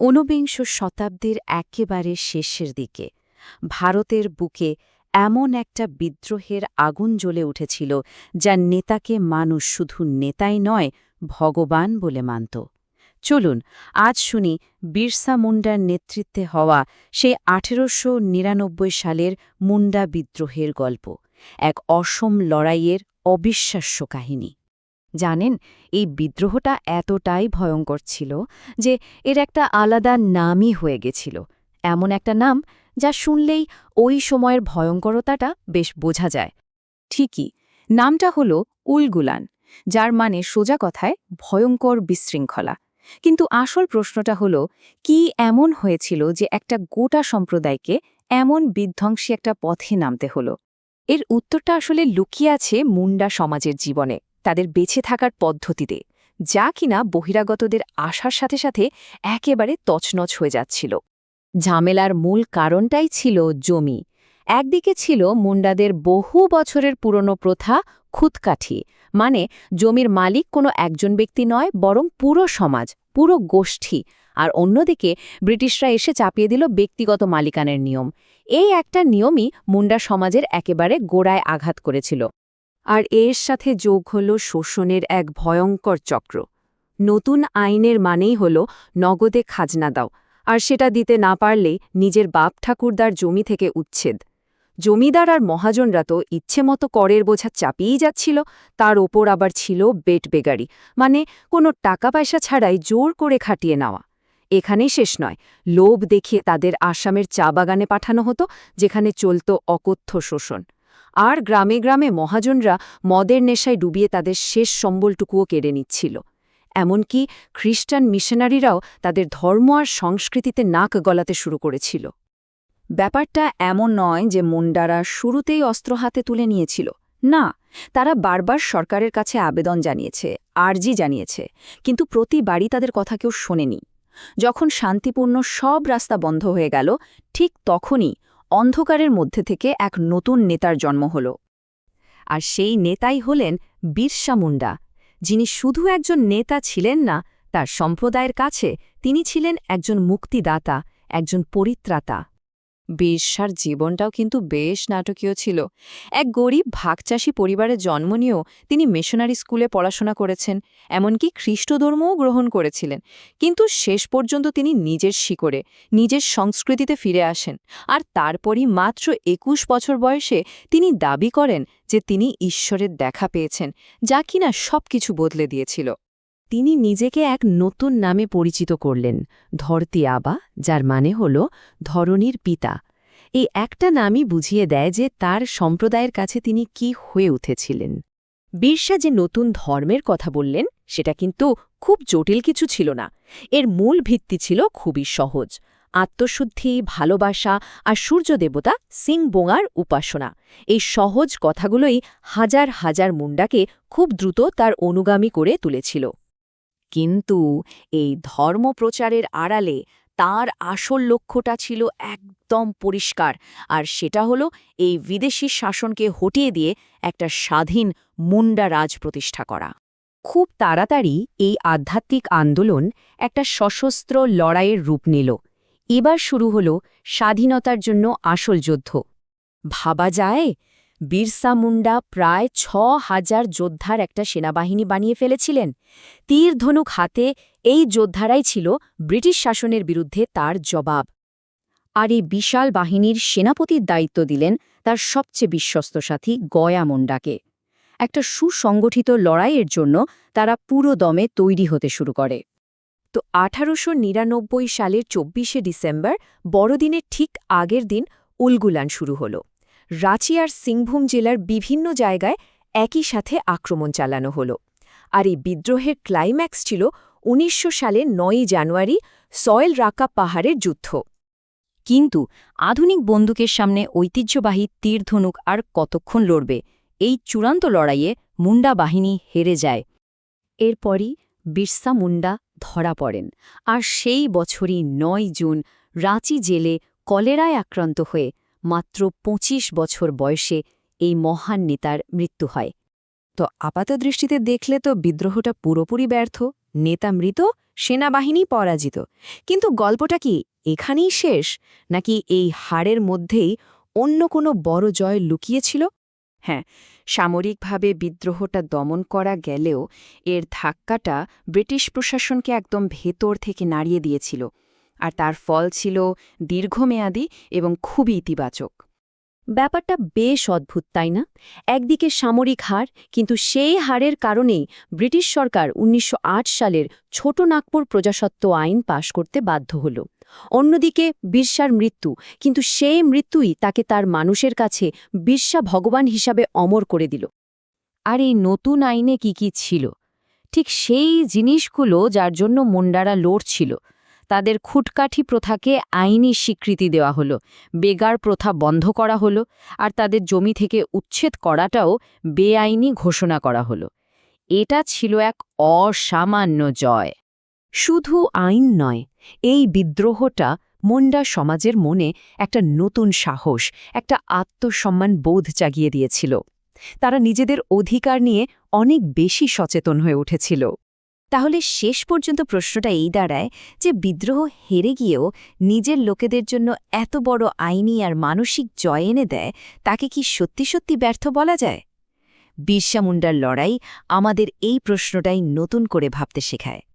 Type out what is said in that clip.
ঊনবিংশ শতাব্দীর একেবারে শেষের দিকে ভারতের বুকে এমন একটা বিদ্রোহের আগুন জ্বলে উঠেছিল যার নেতাকে মানুষ শুধু নেতাই নয় ভগবান বলে মানত। চলুন আজ শুনি বিরসা মুন্ডার নেতৃত্বে হওয়া সেই ১৮৯৯ সালের মুন্ডা বিদ্রোহের গল্প, এক অসম লড়াইয়ের অবিশ্বাস্য কাহিনী। জানেন, এই বিদ্রোহটা এতটাই ভয়ঙ্কর ছিল যে এর একটা আলাদা নামই হয়ে গেছিল, এমন একটা নাম যা শুনলেই ওই সময়ের ভয়ঙ্করতাটা বেশ বোঝা যায়। ঠিকই, নামটা হল উলগুলান, যার মানে সোজা কথায় ভয়ঙ্কর বিশৃঙ্খলা। কিন্তু আসল প্রশ্নটা হল, কি এমন হয়েছিল যে একটা গোটা সম্প্রদায়কে এমন বিধ্বংসী একটা পথে নামতে হল? এর উত্তরটা আসলে লুকিয়ে আছে মুন্ডা সমাজের জীবনে, তাদের বেঁচে থাকার পদ্ধতিতে, যা কিনা বহিরাগতদের আসার সাথে সাথে একেবারে তছনছ হয়ে যাচ্ছিল। ঝামেলার মূল কারণটাই ছিল জমি। একদিকে ছিল মুন্ডাদের বহু বছরের পুরনো প্রথা খুদকাঠি, মানে জমির মালিক কোনো একজন ব্যক্তি নয় বরং পুরো সমাজ, পুরো গোষ্ঠী। আর অন্যদিকে ব্রিটিশরা এসে চাপিয়ে দিল ব্যক্তিগত মালিকানের নিয়ম। এই একটা নিয়মই মুন্ডা সমাজের একেবারে গোড়ায় আঘাত করেছিল। আর এর সাথে যোগ হল শোষণের এক ভয়ঙ্কর চক্র। নতুন আইনের মানেই হল নগদে খাজনা দাও, আর সেটা দিতে না পারলে নিজের বাপ ঠাকুরদার জমি থেকে উচ্ছেদ। জমিদার আর মহাজনরা তো ইচ্ছেমতো করের বোঝা চাপিয়েই যাচ্ছিল, তার ওপর আবার ছিল বেটবেগারি, মানে কোনো টাকা পয়সা ছাড়াই জোর করে খাটিয়ে নেওয়া। এখানেই শেষ নয়, লোভ দেখিয়ে তাদের আসামের চা বাগানে পাঠানো হতো, যেখানে চলত অকথ্য শোষণ। আর গ্রামে গ্রামে মহাজনরা মদের নেশায় ডুবিয়ে তাদের শেষ সম্বলটুকুও কেড়ে নিচ্ছিল। এমনকি খ্রিস্টান মিশনারিরাও তাদের ধর্ম আর সংস্কৃতিতে নাক গলাতে শুরু করেছিল। ব্যাপারটা এমন নয় যে মুন্ডারা শুরুতেই অস্ত্র হাতে তুলে নিয়েছিল, না, তারা বারবার সরকারের কাছে আবেদন জানিয়েছে, আর্জি জানিয়েছে, কিন্তু প্রতিবারই তাদের কথা কেউ শোনেনি। যখন শান্তিপূর্ণ সব রাস্তা বন্ধ হয়ে গেল, ঠিক তখনই অন্ধকারের মধ্যে থেকে এক নতুন নেতার জন্ম হল। আর সেই নেতাই হলেন বিরসা মুন্ডা, যিনি শুধু একজন নেতা ছিলেন না, তার সম্প্রদায়ের কাছে তিনি ছিলেন একজন মুক্তিদাতা, একজন পরিত্রাতা। বিরসার জীবনটাও কিন্তু বেশ নাটকীয় ছিল। এক গরিব ভাগচাষী পরিবারে জন্ম নিয়েও তিনি মিশনারি স্কুলে পড়াশোনা করেছেন, এমনকি খ্রিস্টধর্মও গ্রহণ করেছিলেন। কিন্তু শেষ পর্যন্ত তিনি নিজের শিকড়ে, নিজের সংস্কৃতিতে ফিরে আসেন। আর তারপরই মাত্র ২১ বছর বয়সে তিনি দাবি করেন যে তিনি ঈশ্বরের দেখা পেয়েছেন, যা কিনা সবকিছু বদলে দিয়েছিল। তিনি নিজেকে এক নতুন নামে পরিচিত করলেন, ধরতি আবা, যার মানে হল ধরণীর পিতা। এই একটা নামই বুঝিয়ে দেয় যে তার সম্প্রদায়ের কাছে তিনি কি হয়ে উঠেছিলেন। বিরসা যে নতুন ধর্মের কথা বললেন, সেটা কিন্তু খুব জটিল কিছু ছিল না। এর মূল ভিত্তি ছিল খুবই সহজ: আত্মশুদ্ধি, ভালোবাসা আর সূর্যদেবতা সিংবোঙার উপাসনা। এই সহজ কথাগুলোই হাজার হাজার মুন্ডাকে খুব দ্রুত তার অনুগামী করে তুলেছিল। কিন্তু এই ধর্মপ্রচারের আড়ালে তার আসল লক্ষ্যটা ছিল একদম পরিষ্কার, আর সেটা হলো এই বিদেশি শাসনকে হটিয়ে দিয়ে একটা স্বাধীন মুন্ডা রাজ প্রতিষ্ঠা করা। খুব তাড়াতাড়ি এই আধ্যাত্মিক আন্দোলন একটা সশস্ত্র লড়াইয়ের রূপ নিল। এবার শুরু হল স্বাধীনতার জন্য আসল যুদ্ধ। ভাবা যায়, বিরসা মুন্ডা প্রায় ৬,০০০ যোদ্ধার একটা সেনাবাহিনী বানিয়ে ফেলেছিলেন। তীর ধনুক হাতে এই যোদ্ধারাই ছিল ব্রিটিশ শাসনের বিরুদ্ধে তার জবাব। আর এই বিশাল বাহিনীর সেনাপতির দায়িত্ব দিলেন তার সবচেয়ে বিশ্বস্ত সাথী গয়া মুন্ডাকে। একটা সুসংগঠিত লড়াইয়ের জন্য তারা পুরো দমে তৈরি হতে শুরু করে। তো ১৮৯৯ সালের ২৪শে ডিসেম্বর, বড়দিনের ঠিক আগের দিন উলগুলান শুরু হল। রাঁচি আর সিংভূম জেলার বিভিন্ন জায়গায় একই সাথে আক্রমণ চালানো হল। আর এই বিদ্রোহের ক্লাইম্যাক্স ছিল ১৯০০ সালের ৯ই জানুয়ারি সয়েল রাকা পাহাড়ের যুদ্ধ। কিন্তু আধুনিক বন্দুকের সামনে ঐতিহ্যবাহী তীরধনুক আর কতক্ষণ লড়বে? এই চূড়ান্ত লড়াইয়ে মুন্ডা বাহিনী হেরে যায়। এরপরই বিরসা মুন্ডা ধরা পড়েন, আর সেই বছরই ৯ জুন রাঁচি জেলে কলেরায় আক্রান্ত হয়ে মাত্র ২৫ বছর বয়সে এই মহান নেতার মৃত্যু হয়। তো আপাতদৃষ্টিতে দেখলে তো বিদ্রোহটা পুরোপুরি ব্যর্থ, নেতা মৃত, সেনাবাহিনী পরাজিত। কিন্তু গল্পটা কি এখানেই শেষ, নাকি এই হারের মধ্যেই অন্য কোনো বড় জয় লুকিয়েছিল? হ্যাঁ, সামরিকভাবে বিদ্রোহটা দমন করা গেলেও এর ধাক্কাটা ব্রিটিশ প্রশাসনকে একদম ভেতর থেকে নাড়িয়ে দিয়েছিল, আর তার ফল ছিল দীর্ঘমেয়াদী এবং খুবই ইতিবাচক। ব্যাপারটা বেশ অদ্ভুত, তাই না? একদিকে সামরিক হার, কিন্তু সেই হারের কারণেই ব্রিটিশ সরকার ১৯০৮ সালের ছোট নাগপুর প্রজাসত্ব আইন পাশ করতে বাধ্য হল। অন্যদিকে বিরসার মৃত্যু, কিন্তু সেই মৃত্যুই তাকে তার মানুষের কাছে বিরসা ভগবান হিসাবে অমর করে দিল। আর এই নতুন আইনে কি ছিল? ঠিক সেই জিনিসগুলো যার জন্য মুন্ডারা লড়ছিল। তাদের খুটকাঠি প্রথাকে আইনি স্বীকৃতি দেওয়া হলো, বেগার প্রথা বন্ধ করা হলো, আর তাদের জমি থেকে উচ্ছেদ করাটাও বেআইনি ঘোষণা করা হলো। এটা ছিল এক অসামান্য জয়। শুধু আইন নয়, এই বিদ্রোহটা মুন্ডা সমাজের মনে একটা নতুন সাহস, একটা আত্মসম্মান বোধ জাগিয়ে দিয়েছিল। তারা নিজেদের অধিকার নিয়ে অনেক বেশি সচেতন হয়ে উঠেছিল। তাহলে শেষ পর্যন্ত প্রশ্নটা এই দাঁড়ায় যে বিদ্রোহ হেরে গিয়েও নিজের লোকেদের জন্য এত বড় আইনি আর মানসিক জয় এনে দেয়, তাকে কি সত্যি সত্যি ব্যর্থ বলা যায়? বিরসা মুন্ডার লড়াই আমাদের এই প্রশ্নটাই নতুন করে ভাবতে শেখায়।